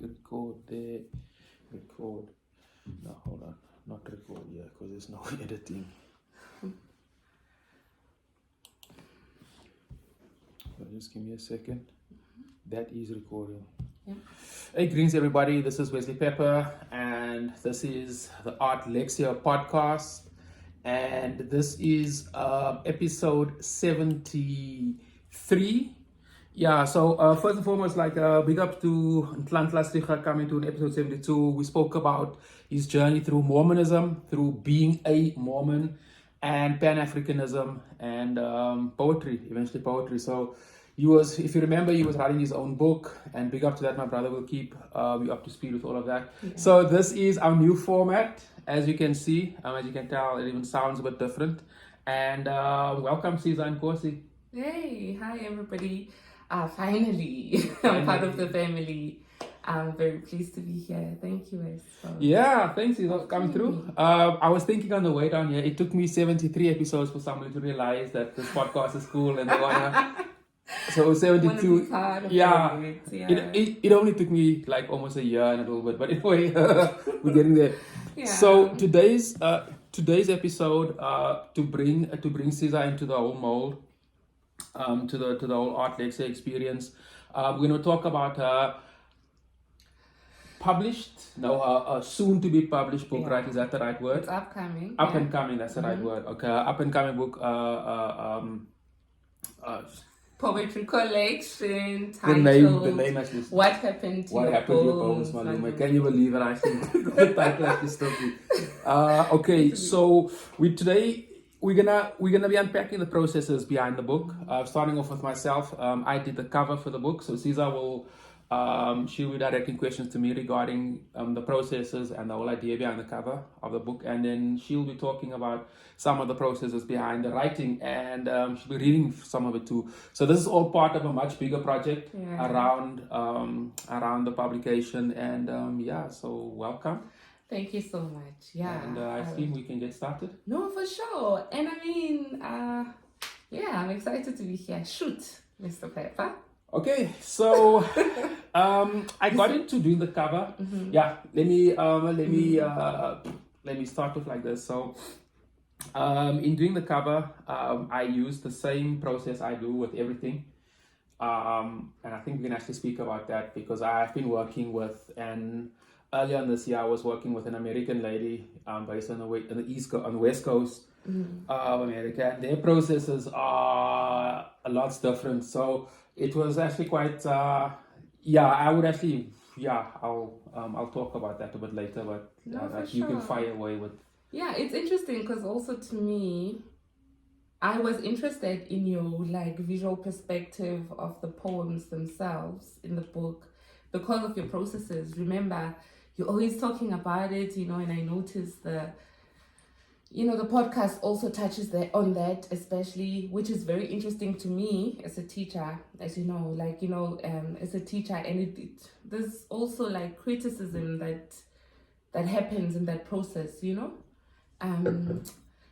record there. Record. No, hold on. Not record, yeah, because there's no editing. So just give me a second. That is recording. Yeah. Hey, greetings everybody. This is Wesley Pepper, and this is the Art Lexcia podcast. And this is episode 73. Yeah, so first and foremost, big up to Art Lexcia coming to an episode 72. We spoke about his journey through Mormonism, through being a Mormon, and Pan-Africanism, and poetry, eventually poetry. So he was, if you remember, he was writing his own book, and big up to that. My brother will keep you up to speed with all of that. Yeah. So this is our new format, as you can see. As you can tell, it even sounds a bit different. And welcome, Siza Nkosi. Hey, hi everybody. Finally, I'm part of the family. I'm very pleased to be here. Thank you, Wes. Yeah, thanks for coming through. I was thinking on the way down here, it took me 73 episodes for somebody to realize that this podcast is cool and they wanna. So 72. Yeah. It only took me like almost a year and a little bit, but anyway, we're getting there. Yeah. So today's episode to bring Siza into the whole mold, to the whole Art Lexcia experience. We're going to talk about her soon to be published book, right? Is that the right word? It's upcoming. Up and coming, that's the right word. Okay, up and coming book. Poetry collection titled. The name actually. What happened to your bones, malume? Can you believe it? I think the title actually still. Okay, so we're gonna be unpacking the processes behind the book. Starting off with myself, I did the cover for the book, so Siza will. She'll be directing questions to me regarding the processes and the whole idea behind the cover of the book, and then she'll be talking about some of the processes behind the writing, and she'll be reading some of it too. So this is all part of a much bigger project around the publication, and so welcome. Thank you so much. Yeah, and I think we can get started. No, for sure. And I mean, I'm excited to be here. Shoot, Mr. Pepper. Okay, so I got into doing the cover. Mm-hmm. Yeah, let me start off like this. So in doing the cover, I use the same process I do with everything, and I think we can actually speak about that because I've been working with earlier in this year I was working with an American lady based on the West Coast of America, and their processes are a lot different. So it was actually quite, I'll talk about that a bit later, but you can fire away with. Yeah, it's interesting because also to me, I was interested in your visual perspective of the poems themselves in the book because of your processes. Remember, you're always talking about it, and I noticed the podcast also touches on that, especially, which is very interesting to me as a teacher, as you know, as a teacher, and there's also criticism that happens in that process,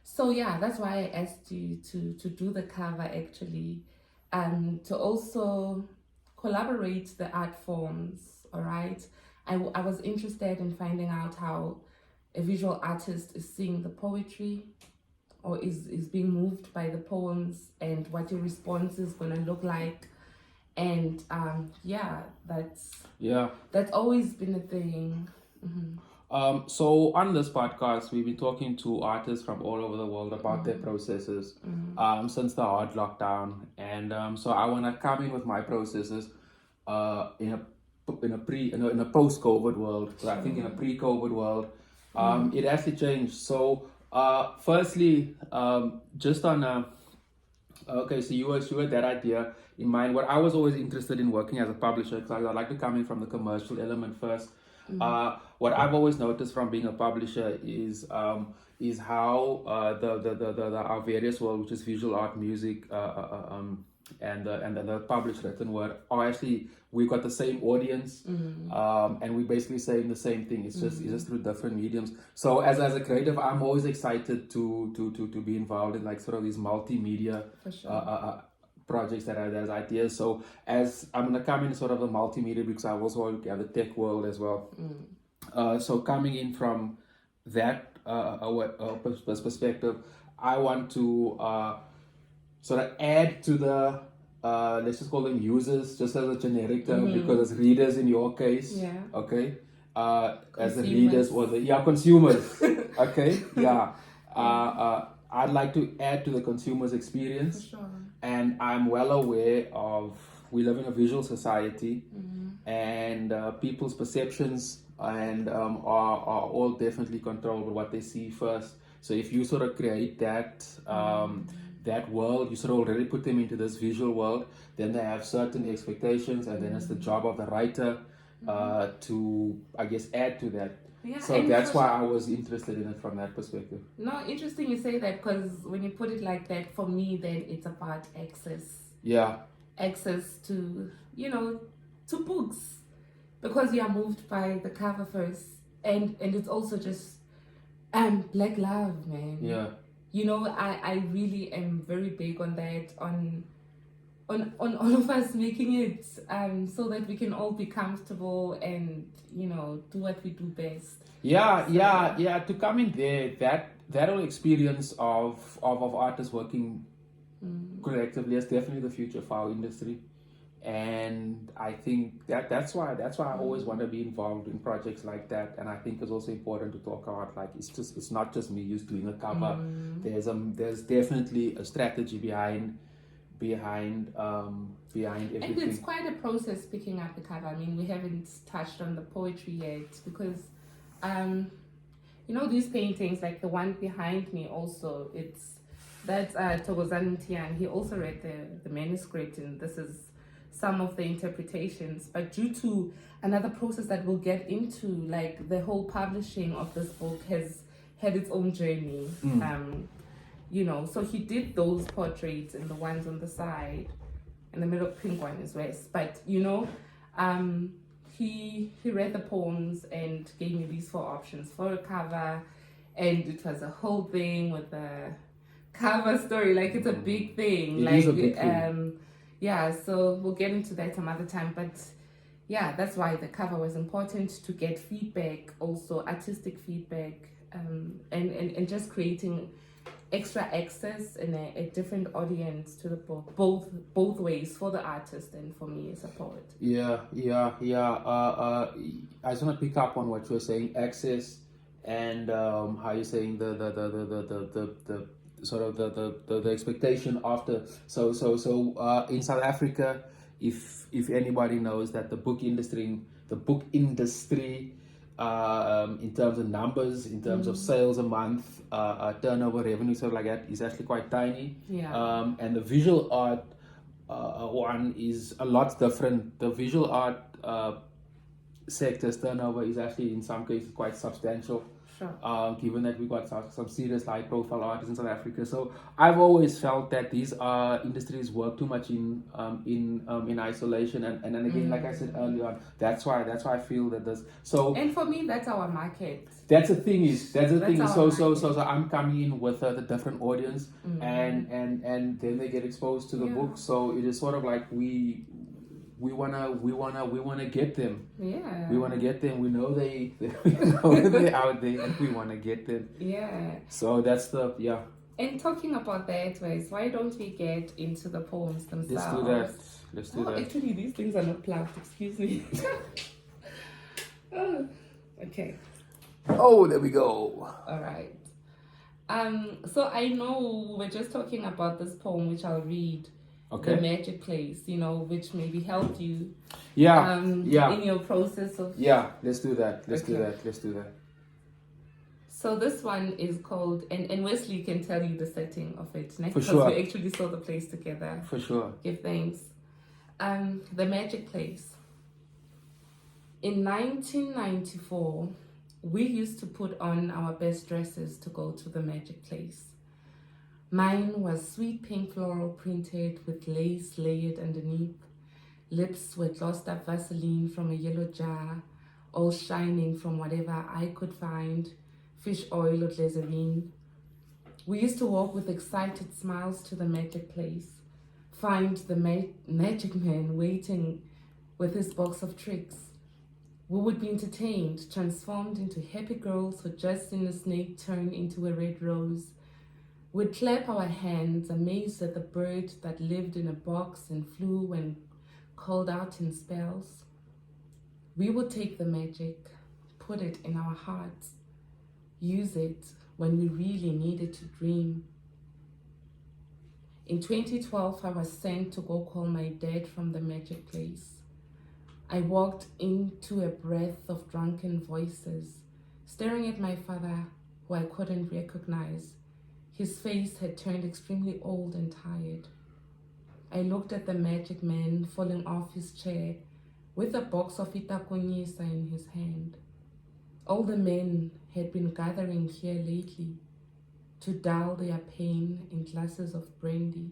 So that's why I asked you to do the cover actually, to also collaborate the art forms, all right? I was interested in finding out how a visual artist is seeing the poetry or is being moved by the poems and what your response is going to look like. And that's always been a thing. Mm-hmm. So on this podcast, we've been talking to artists from all over the world about their processes since the hard lockdown. And so I want to come in with my processes in a post-COVID world. So I think in a pre-COVID world, it actually changed. So, firstly, just on so you had that idea in mind. What I was always interested in working as a publisher, because I like to come in from the commercial element first. What I've always noticed from being a publisher is how the our various world, which is visual art, music, and the published written word, are actually, we've got the same audience, and we're basically saying the same thing. It's just through different mediums. So as a creative, I'm always excited to be involved in sort of these multimedia projects that there's ideas. So as I'm gonna come in sort of the multimedia because I also have the tech world as well. So coming in from that perspective, I want to sort of add to the let's just call them users, just as a generic term, because as readers in your case, okay, as the readers or the consumers, okay, I'd like to add to the consumer's experience. For sure. And I'm well aware of we live in a visual society, and people's perceptions and are all definitely controlled by what they see first. So if you sort of create that that world, you sort of already put them into this visual world, then they have certain expectations, and then it's the job of the writer to, I guess, add to that. Yeah, so that's why I was interested in it from that perspective. No, interesting you say that, because when you put it like that, for me, then it's about access. Yeah. Access to, to books, because you are moved by the cover first, and it's also just black love, man. Yeah. I really am very big on that, on all of us making it so that we can all be comfortable and do what we do best. To come in there, that whole experience of artists working collectively is definitely the future for our industry. And I think that's why I always want to be involved in projects like that. And I think it's also important to talk about, like, it's not just me just doing a cover. There's definitely a strategy behind everything. And it's quite a process picking up the cover. I mean, we haven't touched on the poetry yet, because these paintings, like the one behind me also, that's Thokozani Mtian. He also read the manuscript, and this is some of the interpretations. But due to another process that we'll get into, like the whole publishing of this book has had its own journey. So he did those portraits and the ones on the side, and the middle pink one is West. But he read the poems and gave me these 4 options for a cover, and it was a whole thing with the cover story. Like, it's a big thing. It is a big thing. So we'll get into that some other time. But that's why the cover was important, to get feedback, also artistic feedback, and just creating extra access and a different audience to the book, both ways, for the artist and for me as a poet. I just want to pick up on what you were saying, access, and how you're saying the sort of the expectation after. So in South Africa, if anybody knows that the book industry in terms of numbers, in terms of sales a month, turnover, revenue, stuff like that, is actually quite tiny. And the visual art one is a lot different. The visual art sector's turnover is actually in some cases quite substantial. Sure. Given that we got some serious high profile artists in South Africa. So I've always felt that these industries work too much in isolation, and then again, like I said earlier on, that's why I feel that there's so. And for me, that's our market. That's the thing. So I'm coming in with the different audience, and then they get exposed to the book. So it is sort of like we wanna get them. Yeah. We wanna get them. We know they're out there, and we wanna get them. Yeah. So that's And talking about that, Wes, why don't we get into the poems themselves? Let's do that. Actually, these things are not plugged. Excuse me. Oh, okay. Oh, there we go. All right. So I know we're just talking about this poem, which I'll read. Okay. The Magic Place, which maybe helped you. In your process of. Let's do that. Let's do that. So this one is called, and Wesley can tell you the setting of it next, because we actually saw the place together. For sure. Give thanks. The Magic Place. In 1994, we used to put on our best dresses to go to the Magic Place. Mine was sweet pink floral printed with lace layered underneath. Lips were glossed up Vaseline from a yellow jar, all shining from whatever I could find, fish oil or glycerine. We used to walk with excited smiles to the Magic Place, find the magic man waiting with his box of tricks. We would be entertained, transformed into happy girls who just seen a snake turn into a red rose. We'd clap our hands, amazed at the bird that lived in a box and flew when called out in spells. We would take the magic, put it in our hearts, use it when we really needed to dream. In 2012, I was sent to go call my dad from the magic place. I walked into a breath of drunken voices, staring at my father, who I couldn't recognize. His face had turned extremely old and tired. I looked at the magic man falling off his chair with a box of itakonyisa in his hand. All the men had been gathering here lately to dull their pain in glasses of brandy.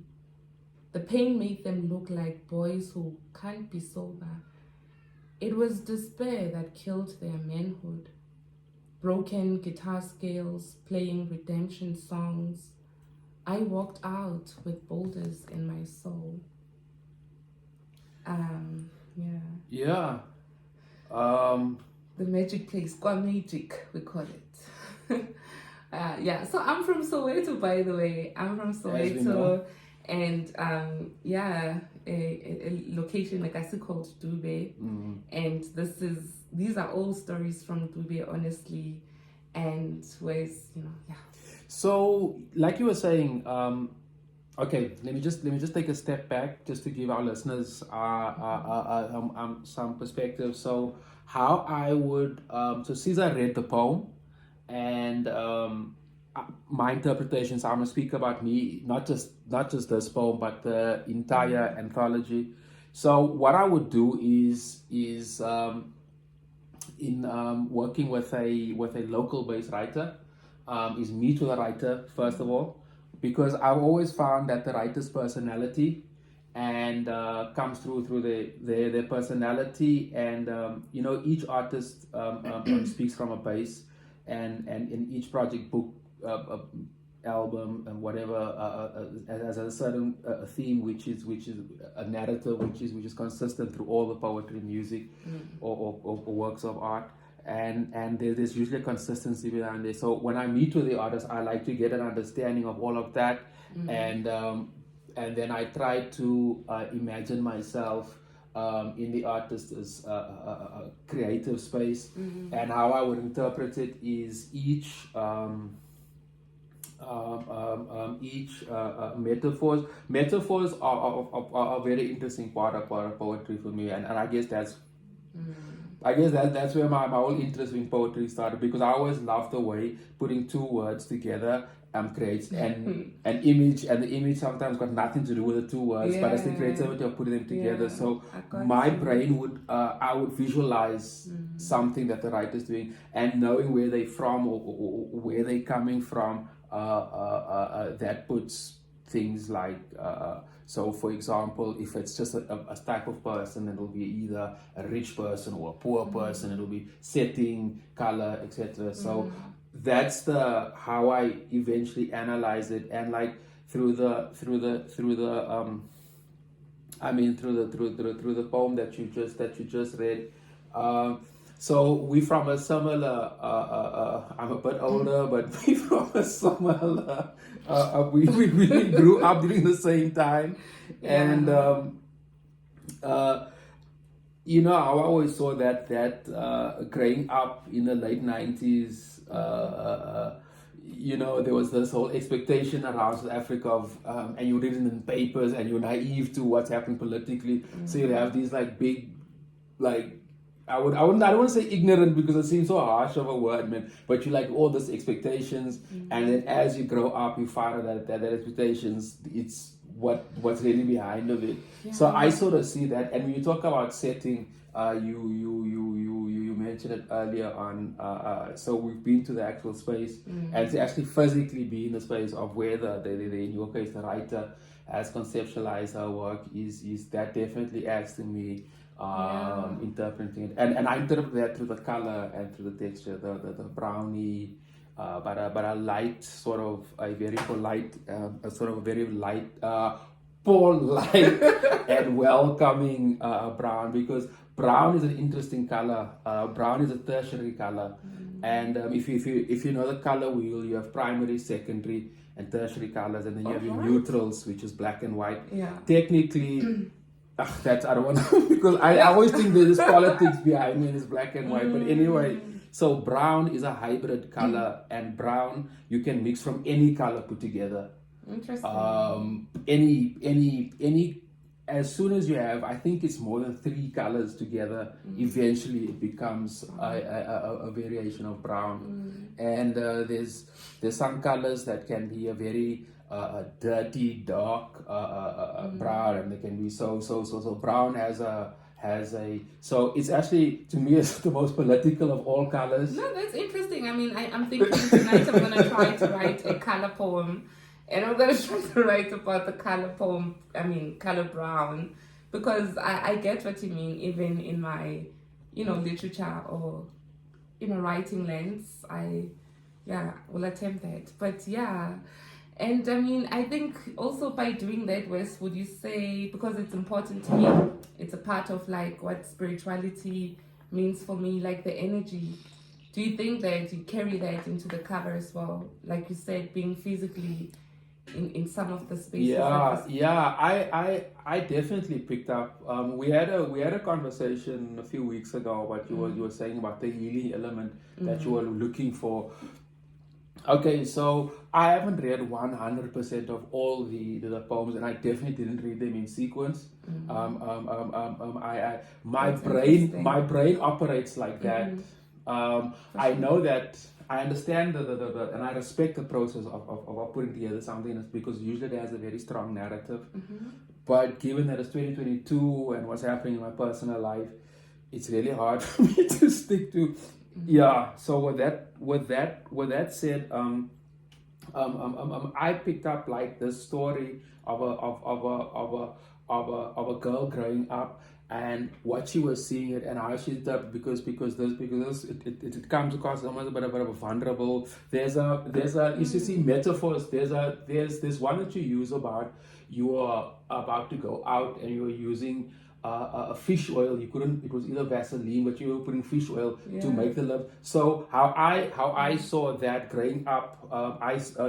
The pain made them look like boys who can't be sober. It was despair that killed their manhood. Broken guitar scales playing redemption songs. I walked out with boulders in my soul. Yeah. The magic place, Kwa Magic, we call it. So I'm from Soweto, by the way. I'm from Soweto, and a location like I said called Dube, and these are all stories from Dube, honestly, and where's So, like you were saying, okay, let me just take a step back just to give our listeners some perspective. So, how I would so Siza read the poem, and my interpretations. I'm gonna speak about me, not just this poem, but the entire anthology. So, what I would do is in working with a local based writer. Is meet with the writer first of all, because I've always found that the writer's personality and comes through their personality, and each artist speaks from a base, and in each project, book, album, and whatever has a certain theme, which is a narrative which is consistent through all the poetry, music, or works of art. And there's usually a consistency behind it. So when I meet with the artist, I like to get an understanding of all of that, and then I try to imagine myself in the artist's creative space, and how I would interpret it is each metaphors are a very interesting part of poetry for me, and I guess that's. That's where my whole interest in poetry started, because I always loved the way putting two words together creates an image, and the image sometimes got nothing to do with the two words, but it's the creativity of putting them together. So my brain would I would visualize something that the writer's doing, and knowing where they're from, or where they're coming from, that puts things like so for example, if it's just a type of person, it'll be either a rich person or a poor person. It'll be setting, color, etc. So that's how I eventually analyze it, and like through the poem that you just read. So we from a similar. I'm a bit older, but we from a similar. We grew up during the same time, and I always saw that growing up in the late 90s. There was this whole expectation around South Africa of, and you read it in papers, and you're naive to what's happening politically. So you have these like big, like. I don't want to say ignorant, because it seems so harsh of a word, man. But you like all these expectations, and then as you grow up, you find out that expectations, it's what's really behind of it. Yeah. So I sort of see that, and when you talk about setting, you mentioned it earlier on. So we've been to the actual space, and to actually physically be in the space of where the in your case the writer has conceptualized her work is that definitely adds to me. Interpreting it, and I interpret that through the color and through the texture, the brownie, but a light, sort of a very polite, a sort of a very light, polite and welcoming brown, because brown is an interesting color. Brown is a tertiary color, and if you know the color wheel, you have primary, secondary, and tertiary colors, and then you have your neutrals, which is black and white. Yeah. Technically, that's I don't want to because I always think there's politics behind it. It's black and white, but anyway. So brown is a hybrid color, and brown you can mix from any color put together. Interesting. Any as soon as you have, I think it's more than 3 colors together, eventually it becomes a variation of brown. And there's some colors that can be a very dirty, dark brown, and they can be so brown has a so it's actually, to me, it's the most political of all colors. No, that's interesting. I mean, I'm thinking tonight I'm gonna try to write a color poem, and I'm gonna try to write about the color poem. I mean, color brown, because I get what you mean. Even in my, literature or, writing lens, I will attempt that. But yeah. And I mean, I think also by doing that, Wes, would you say, because it's important to me, it's a part of like what spirituality means for me, like the energy. Do you think that you carry that into the cover as well? Like you said, being physically in some of the spaces. I definitely picked up. We had a conversation a few weeks ago about you were saying about the healing element that you were looking for. Okay, so I haven't read 100% of all the poems, and I definitely didn't read them in sequence. My brain operates like that. I know that I understand and I respect the process of putting together something, because usually it has a very strong narrative. But given that it's 2022 and what's happening in my personal life, it's really hard for me to stick to. Yeah. So with that said, I picked up like the story of a girl growing up, and what she was seeing it, and how she did that, because it comes across almost a bit of a vulnerable. There's you see metaphors. There's one that you use about you are about to go out and you're using a fish oil. You couldn't. It was either Vaseline, but you were putting fish oil to make the love. So how I saw that growing up,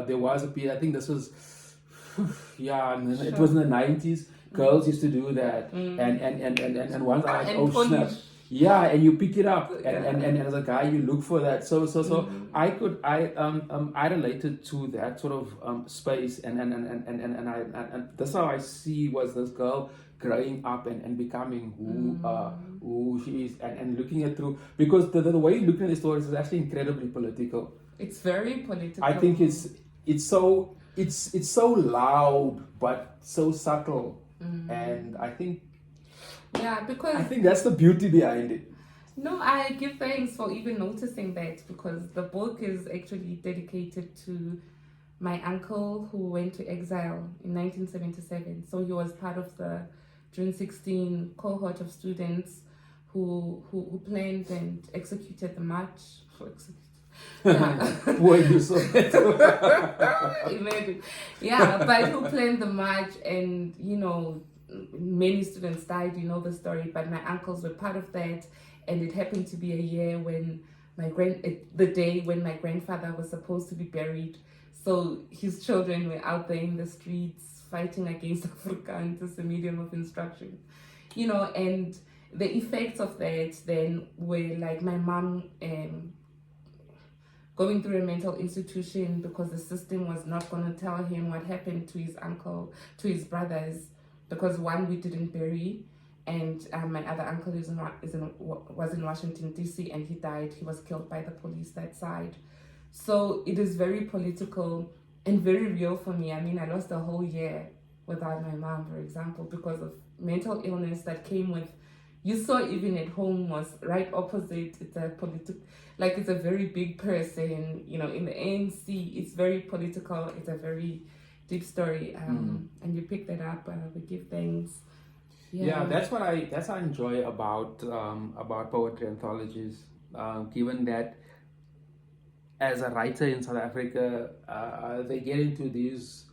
there was a period. I think this was, it was in the 90s. Girls used to do that, and once I was snap. Yeah, and you pick it up, and as a guy you look for that. So I related to that sort of space, and that's how I see was this girl growing up and becoming who she is, and looking at through, because the way you look at the stories is actually incredibly political. It's very political. I think it's so loud but so subtle, and I think that's the beauty behind it. No, I give thanks for even noticing that, because the book is actually dedicated to my uncle who went to exile in 1977. So he was part of the June 16 cohort of students who planned and executed the march. Boy, you so imagine. Yeah, but who planned the march, and many students died, the story, but my uncles were part of that, and it happened to be a year when the day when my grandfather was supposed to be buried. So his children were out there in the streets fighting against Afrikaans as a medium of instruction, and the effects of that then were like my mom going through a mental institution because the system was not going to tell him what happened to his uncle, to his brothers, because one we didn't bury, and my other uncle was in Washington DC, and he died. He was killed by the police that side. So it is very political and very real for me. I mean, I lost a whole year without my mom, for example, because of mental illness that came with. You saw even at home was right opposite. It's it's a very big person, in the ANC. It's very political. It's a very deep story, and you pick that up. We give thanks. Yeah, that's what I enjoy about poetry anthologies. Given that, as a writer in South Africa, they get into these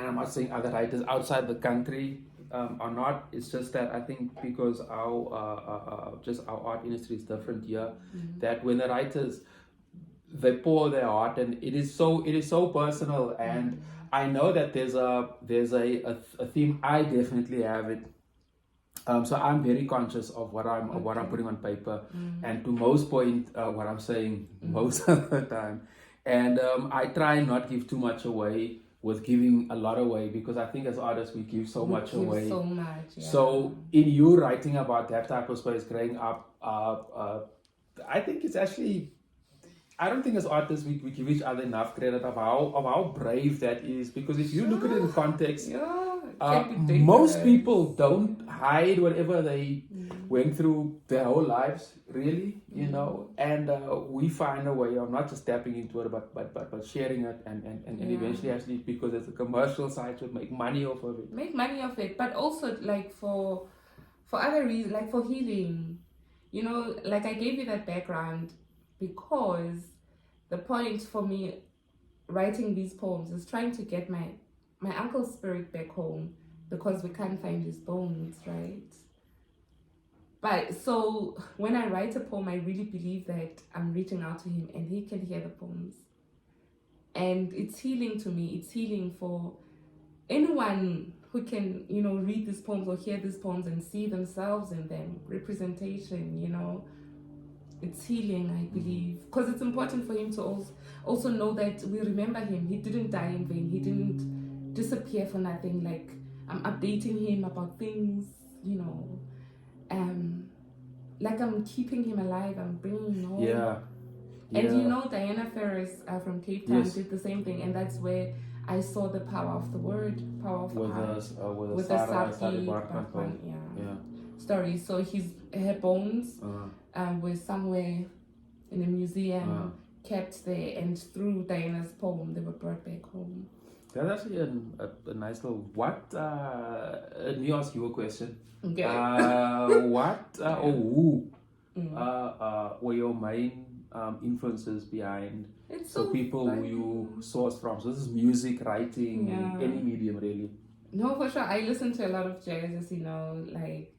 and I'm not saying other writers outside the country are not. It's just that I think because our just our art industry is different here, that when the writers they pour their heart, and it is so personal, and I know that there's a theme. I definitely have it. So I'm very conscious of what I'm putting on paper, and to most point, what I'm saying most of the time, and I try not give too much away with giving a lot away, because I think as artists we give so much away. So much. Yeah. So in you writing about that type of space, growing up, I think it's actually. I don't think as artists we give each other enough credit of how brave that is, because if you look at it in context, most people don't hide whatever they went through their whole lives, really, you know, and we find a way of not just tapping into it, but sharing it, and eventually actually, because it's a commercial side, to make money off of it. Make money off it, but also like for other reasons, like for healing, you know, like I gave you that background because the point for me writing these poems is trying to get my uncle's spirit back home, because we can't find his bones, right? But so when I write a poem, I really believe that I'm reaching out to him and he can hear the poems. And it's healing to me. It's healing for anyone who can, you know, read these poems or hear these poems and see themselves in them. Representation, you know. It's healing, I believe, because it's important for him to also know that we remember him. He didn't die in vain. He didn't disappear for nothing. Like, I'm updating him about things, you know, like I'm keeping him alive. I'm bringing him home. Yeah. And you know, Diana Ferris from Cape Town did the same thing, and that's where I saw the power of the word, power of art. With the Saki story. So her bones were somewhere in a museum, kept there, and through Diana's poem, they were brought back home. That's actually a nice little. What? Let me ask you a question. Okay. What or who were your main influences behind? So people who you source from. So this is music, writing, any medium really. No, for sure. I listen to a lot of jazz, as you know, like.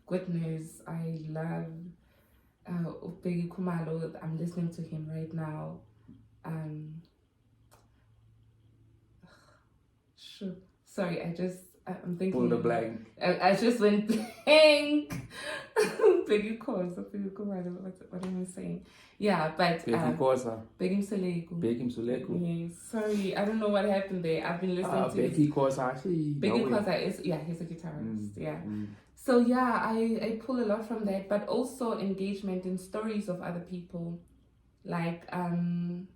Goodness, I love Biggie Kumalo. I'm listening to him right now. Sure. Sorry, I'm thinking. Pull the blank. I just went blank. Biggie Kumalo. What am I saying? Yeah, but Begim Suleku. Yes. Sorry, I don't know what happened there. I've been listening to Becky Kosa. Actually, Biggie Kosa is he's a guitarist. So yeah, I pull a lot from that, but also engagement in stories of other people. Like I'm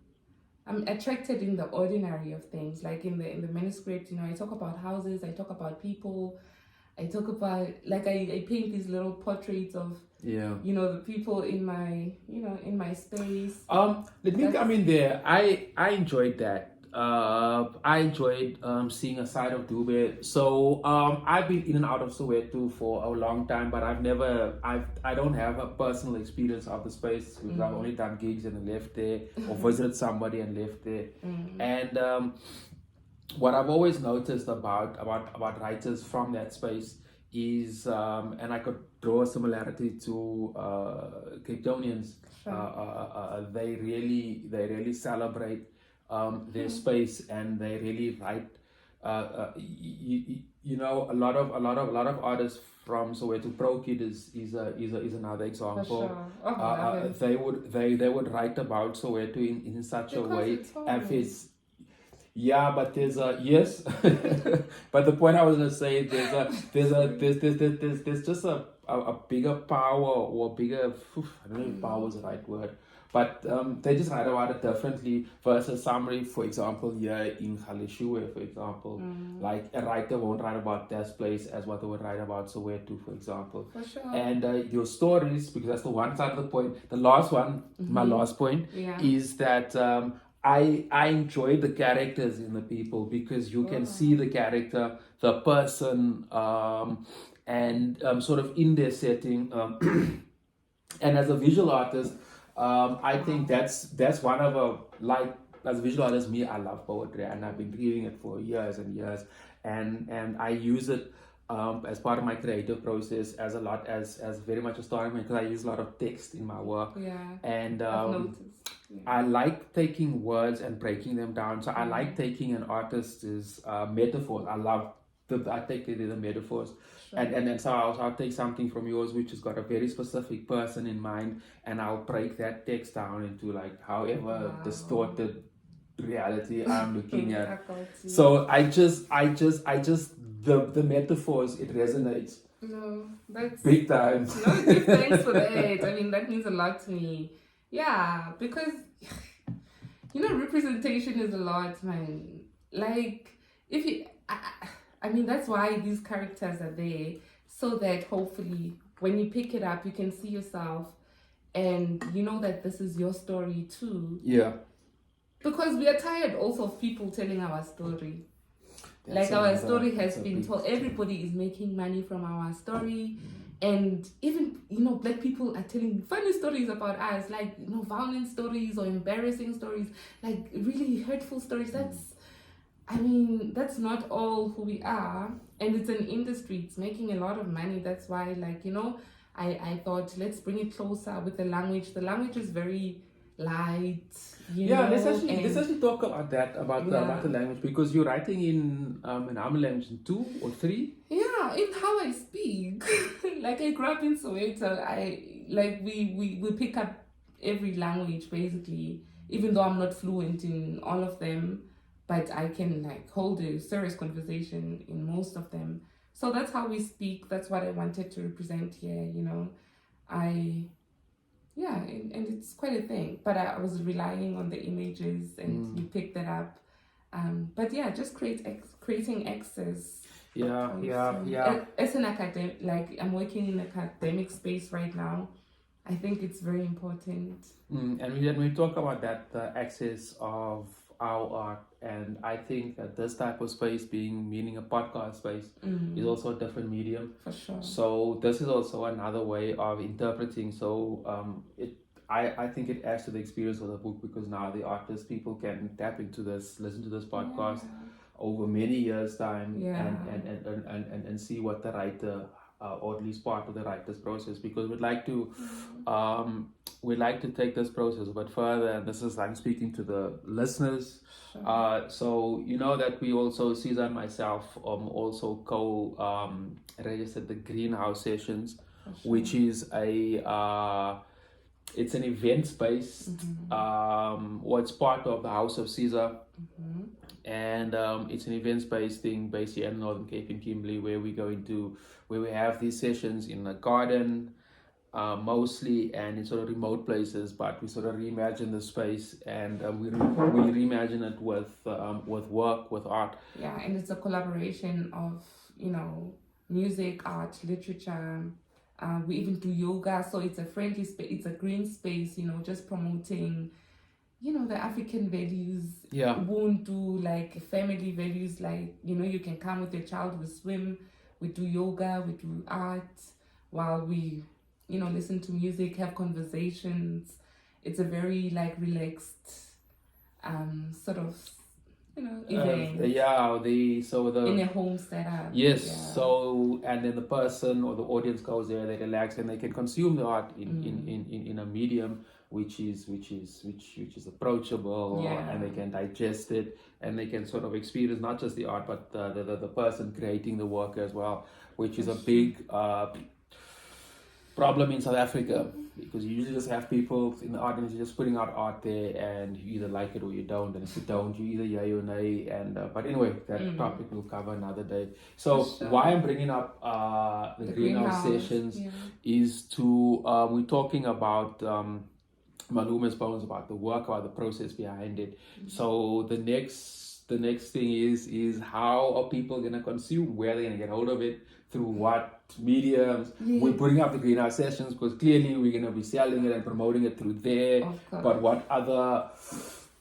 attracted in the ordinary of things. Like in the manuscript, you know, I talk about houses, I talk about people, I talk about I paint these little portraits of you know, the people in my space. Let me come in there. I enjoyed that. I enjoyed seeing a side of Dube. So I've been in and out of Soweto for a long time, but I don't have a personal experience of the space, because I've only done gigs and left there, or visited somebody and left there. And what I've always noticed about writers from that space is, and I could draw a similarity to Cape Townians. They really celebrate their space, and they really write. You know, a lot of artists from Soweto. Pro Kid is another example. They would write about Soweto in such a way as it's. Yeah, but there's yes, but the point I was gonna say, there's just a bigger power, or bigger, I don't know if power is the right word, but they just write about it differently versus somebody, for example, here in Galeshewe, for example, like a writer won't write about this place as what they would write about Soweto, for example. For sure. And your stories, because that's the one side of the point. The last one, my last point, is that I enjoy the characters in the people, because you can see the character, the person, and sort of in their setting. And as a visual artist, I think that's one of as a visual artist, me, I love poetry, and I've been reading it for years and years, and I use it as part of my creative process as very much a starting point, because I use a lot of text in my work. Yeah. And I've noticed. Yeah. I like taking words and breaking them down. So I like taking an artist's metaphors. I take the metaphors. Sure. And then so I'll take something from yours which has got a very specific person in mind, and I'll break that text down into like however distorted reality I'm looking at. So I just the metaphors, it resonates. No, that's big time. No, give thanks for that. I mean, that means a lot to me. Yeah, because representation is a lot, man. Like, if you, I mean, that's why these characters are there, so that hopefully when you pick it up, you can see yourself, and you know that this is your story too. Yeah. Because we are tired also of people telling our story. Like, our story has been told. Everybody is making money from our story. And even, Black people are telling funny stories about us, like, violent stories or embarrassing stories, like really hurtful stories. That's not all who we are. And it's an industry. It's making a lot of money. That's why, I thought, let's bring it closer with the language. The language is very light. Let's actually talk about that, about the language, because you're writing in our language in 2 or 3. Yeah, in how I speak. Like, I grew up in Soweto. We pick up every language basically, even though I'm not fluent in all of them, but I can hold a serious conversation in most of them. So that's how we speak. That's what I wanted to represent here. And it's quite a thing. But I was relying on the images, and you picked that up. But yeah, just creating access. Yeah. As an academic, I'm working in an academic space right now. I think it's very important. And when we talk about that, the access of our art, and I think that this type of space, meaning a podcast space, is also a different medium. For sure. So this is also another way of interpreting. So I think it adds to the experience of the book, because now the artists, people can tap into this, listen to this podcast over many years' time, and see what the writer, or at least part of the writer's process, because we'd like to take this process a bit further, and this is, I'm speaking to the listeners. Sure. So that we also, Siza and myself, also registered the Greenhouse Sessions, which is it's an event space, it's part of the House of Siza. And it's an event-based thing based here in Northern Cape in Kimberley, where we have these sessions in a garden, mostly, and in sort of remote places, but we sort of reimagine the space, and we reimagine it with work, with art. Yeah, and it's a collaboration of music, art, literature. We even do yoga, so it's a friendly space. It's a green space, just promoting the African values. Yeah. Won't do family values, you can come with your child, we swim, we do yoga, we do art, while we, listen to music, have conversations. It's a very relaxed sort of event. In a home setup. Yes. Yeah. So, and then the person or the audience goes there, they relax, and they can consume the art in a medium which is approachable, and they can digest it, and they can sort of experience not just the art, but the person creating the work as well, which is a big problem in South Africa, because you usually just have people in the audience just putting out art there, and you either like it or you don't, and if you don't, you either yay or nay. And but anyway, that topic we'll cover another day. So why I'm bringing up the Greenhouse Sessions is to we're talking about Malume's poems, about the work, about the process behind it. So the next thing is how are people going to consume, where they're going to get hold of it, through what mediums. We're putting up the Greenhouse Sessions because clearly we're going to be selling it and promoting it through there, but what other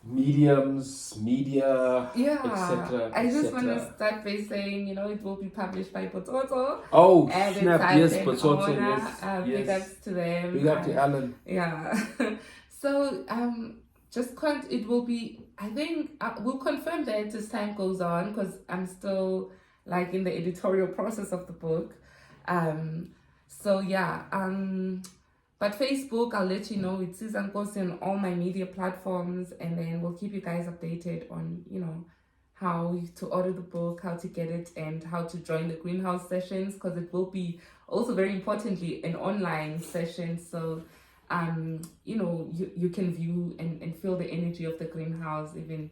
mediums, media, etc. I just want to start by saying, it will be published by Pototo. Oh, snap, yes, Pototo, yes. Big ups to them. Big up to Alan. Yeah. So, it will be, I think we'll confirm that as time goes on, because I'm still like in the editorial process of the book. So yeah, but Facebook, I'll let you know, it's Siza Nkosi on all my media platforms, and then we'll keep you guys updated on, how to order the book, how to get it, and how to join the greenhouse sessions, because it will be also very importantly an online session. So you can view and feel the energy of the greenhouse even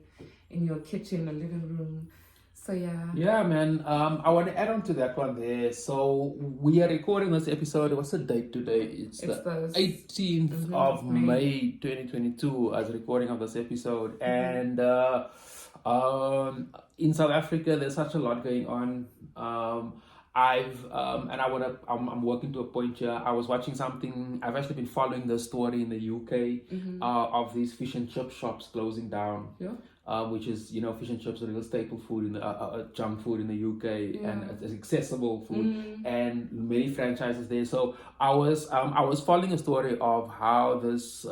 in your kitchen or living room. So yeah, man. I want to add on to that one there. So we are recording this episode. What's the date today? It's the 18th of May 2022 as recording of this episode. And in South Africa, there's such a lot going on. I'm working to a point here. I was watching something. I've actually been following the story in the UK of these fish and chip shops closing down. Yeah. Which is, fish and chips are a real staple food in the junk food in the UK, and it's accessible food, and many franchises there. So I was following a story of how this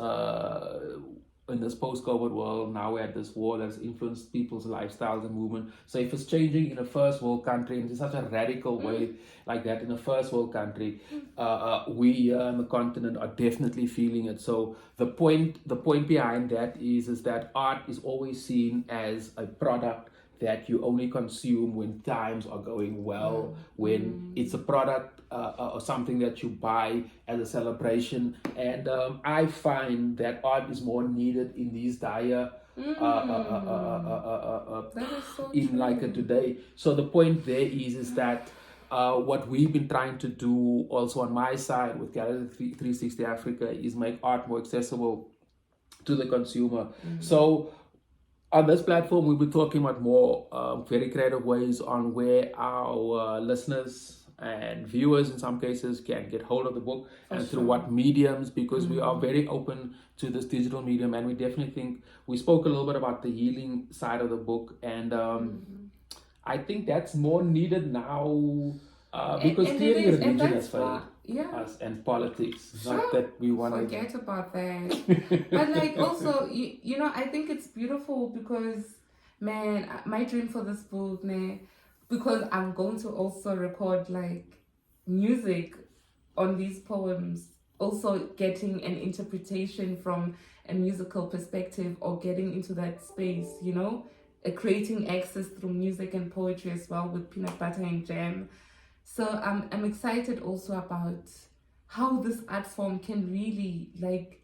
in this post-COVID world, now we're at this war that's influenced people's lifestyles and movement. So if it's changing in a first world country, and in such a radical way like that in a first world country, we here on the continent are definitely feeling it. So the point behind that is that art is always seen as a product that you only consume when times are going well, when it's a product or something that you buy as a celebration. And I find that art is more needed in these dire today. So the point there is that what we've been trying to do also on my side with Gallery 360 Africa is make art more accessible to the consumer. So on this platform, we'll be talking about more very creative ways on where our listeners and viewers, in some cases, can get hold of the book through what mediums, because we are very open to this digital medium, and we definitely think we spoke a little bit about the healing side of the book, and I think that's more needed now because clearly religion has failed us and politics. Not that we want to forget about that, but like also I think it's beautiful because, man, my dream for this book, man, because I'm going to also record like music on these poems, also getting an interpretation from a musical perspective, or getting into that space, creating access through music and poetry as well with Peanut Butter and Jam. So I'm excited also about how this art form can really, like,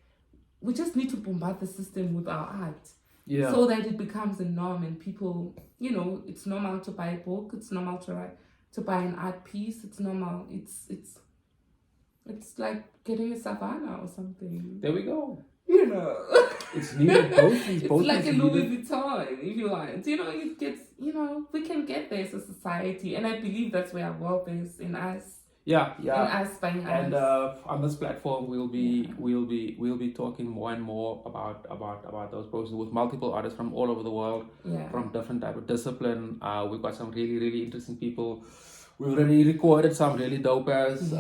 we just need to bombard the system with our art. Yeah. So that it becomes a norm, and people, it's normal to buy a book, it's normal to buy an art piece, it's normal. It's like getting a savannah or something. There we go. It's needed. It's like a Louis Vuitton, if you want. It gets, we can get there as a society, and I believe that's where our wealth is, in us. Yeah. In us buying and on this platform, we'll be talking more and more about those processes with multiple artists from all over the world, from different type of discipline. We've got some really, really interesting people. We've already recorded some really dope ass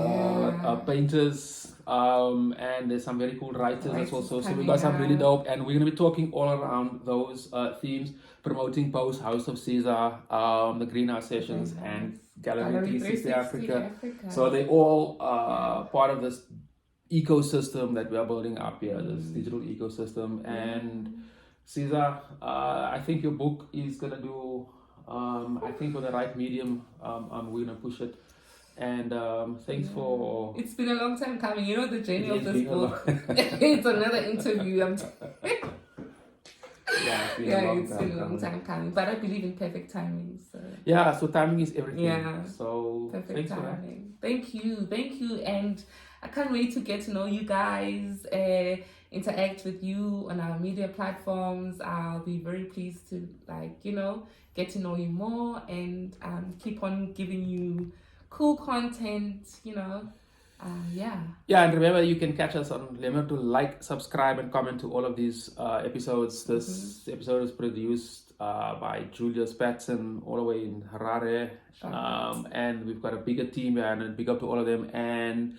painters, and there's some very cool writers as well. So we got some really dope, and we're gonna be talking all around those themes, promoting both House of Siza, the Greenhouse Sessions, and Gallery 360 Africa. So they all part of this ecosystem that we are building up here, this digital ecosystem. And Siza, I think your book is gonna do. I think with the right medium, we're gonna push it. And thanks for. It's been a long time coming. The journey of this book. It's another interview. It's been a long time coming. But I believe in perfect timing. So. Yeah, so timing is everything. Yeah. So perfect timing. Thank you, and I can't wait to get to know you guys. Interact with you on our media platforms. I'll be very pleased to get to know you more, and keep on giving you cool content, and remember, you can catch us on, remember to like, subscribe, and comment to all of these episodes. This episode is produced by Julius Patson, all the way in Harare, and we've got a bigger team, and big up to all of them. And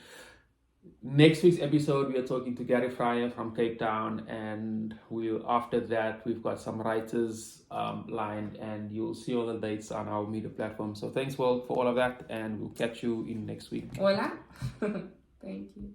Next week's episode, we are talking to Gary Fryer from Cape Town, and after that we've got some writers lined, and you'll see all the dates on our media platform. So thanks for all of that, and we'll catch you in next week. Hola. Thank you.